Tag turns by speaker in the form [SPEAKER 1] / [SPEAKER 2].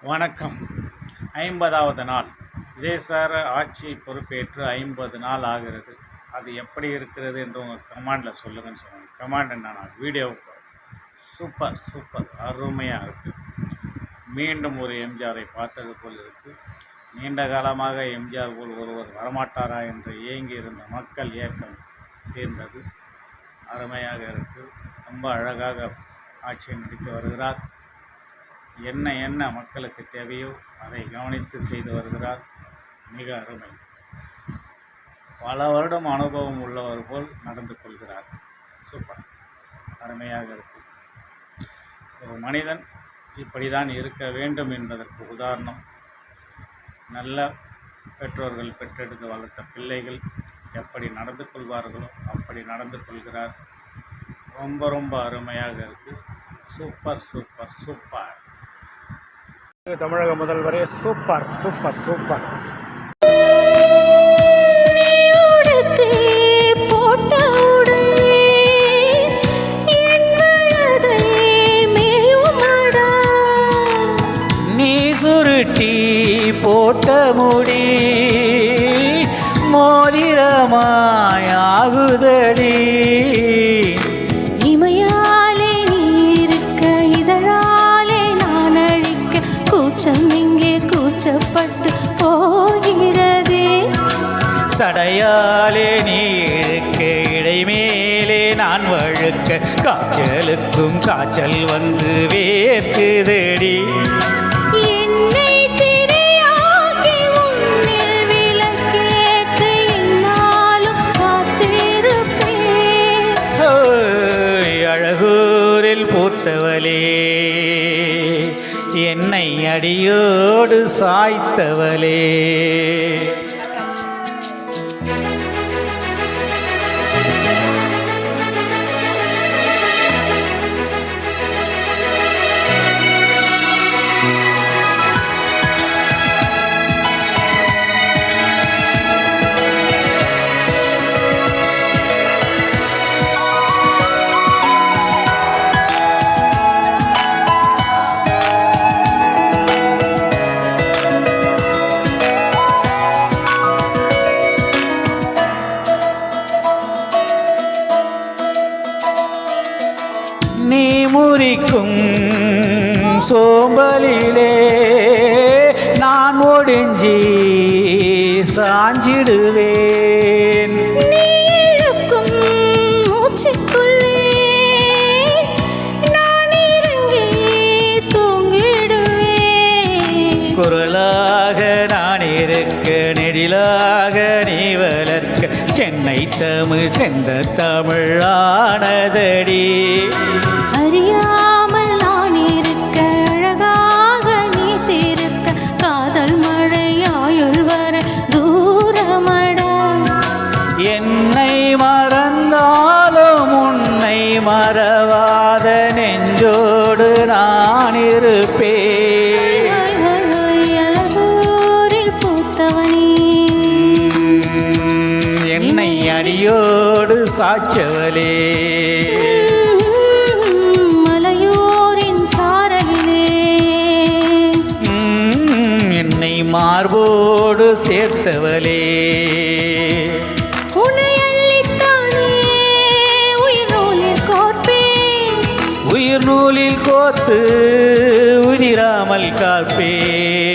[SPEAKER 1] வணக்கம். 50வது நாள் விஜய் சார் ஆட்சி பொறுப்பேற்று 50 நாள் ஆகிறது. அது எப்படி இருக்கிறது என்று உங்கள் கமாண்டில் சொல்லுங்கன்னு சொன்னாங்க. கமாண்ட் என்னன்னா வீடியோ சூப்பர் அருமையாக இருக்குது. மீண்டும் ஒரு எம்ஜிஆரை பார்த்தது போல் இருக்குது. நீண்ட காலமாக எம்ஜிஆர் போல் ஒருவர் வரமாட்டாரா என்று ஏங்கி இருந்த மக்கள் ஏக்கம் தீர்ந்தது. அருமையாக இருக்குது. ரொம்ப அழகாக ஆட்சியை நடித்து வருகிறார். என்ன மக்களுக்கு தேவையோ அதை கவனித்து செய்து வருகிறார். மிக அருமை. பல வருடம் அனுபவம் உள்ளவர் போல் நடந்து கொள்கிறார். சூப்பர், அருமையாக இருக்கு. ஒரு மனிதன் இப்படிதான் இருக்க வேண்டும் என்பதற்கு உதாரணம். நல்ல பெற்றோர்கள் பெற்றெடுத்து வளர்த்த பிள்ளைகள் எப்படி நடந்து கொள்வார்களோ அப்படி நடந்து கொள்கிறார். ரொம்ப அருமையாக இருக்குது. சூப்பர். தமிழக முதல்வரே சூப்பர்.
[SPEAKER 2] நீ சுருட்டி போட்ட முடி மோதிரமாயாகுதடி.
[SPEAKER 3] இங்கே கூச்சப்பட்டு போகிறதே.
[SPEAKER 2] சடையாலே நீ இழுக்க இடைமேலே நான் வழுக்க காய்ச்சலுக்கும் காய்ச்சல் வந்து வேர்க்குதடி.
[SPEAKER 3] என்னை திரையாக்கி உன்னில் விளக்கேற்று என்னாலும் காத்திருப்பேன்.
[SPEAKER 2] அழகூரில் பூத்தவளே, என்னை அடியோடு சாய்த்தவளே. நீ முறிக்கும் சோம்பலிலே நான் ஒடிஞ்சி சாஞ்சிடுவேன்.
[SPEAKER 3] நீ இழுக்கும் மூச்சுக்குள்ளே நான் இறங்கி தூங்கிடுவேன்.
[SPEAKER 2] குரலாக நான் இருக்க நெடிலாக நீ வளர்க்க சென்னை தமிழ் செந்த தமிழானதடி.
[SPEAKER 3] அறியாமல் நான் இருக்க அழகாக நீ திருக்க காதல் மழையாயுள் வர தூரமடா.
[SPEAKER 2] என்னை மறந்தாலும் உன்னை மறவாத நெஞ்சோடு நான் இருப்பேன்.
[SPEAKER 3] அழகூரில் பூத்தவனே,
[SPEAKER 2] என்னை அடியோடு சாச்சவளே.
[SPEAKER 3] மலையூரின் சாரலிலே
[SPEAKER 2] என்னை மார்போடு சேர்த்தவளே.
[SPEAKER 3] உன்னை அள்ளித்தானே உயிர் நூலில் கோர்ப்பேன்.
[SPEAKER 2] உயிர் நூலில் கோத்து உதிராமல் காப்பேன்.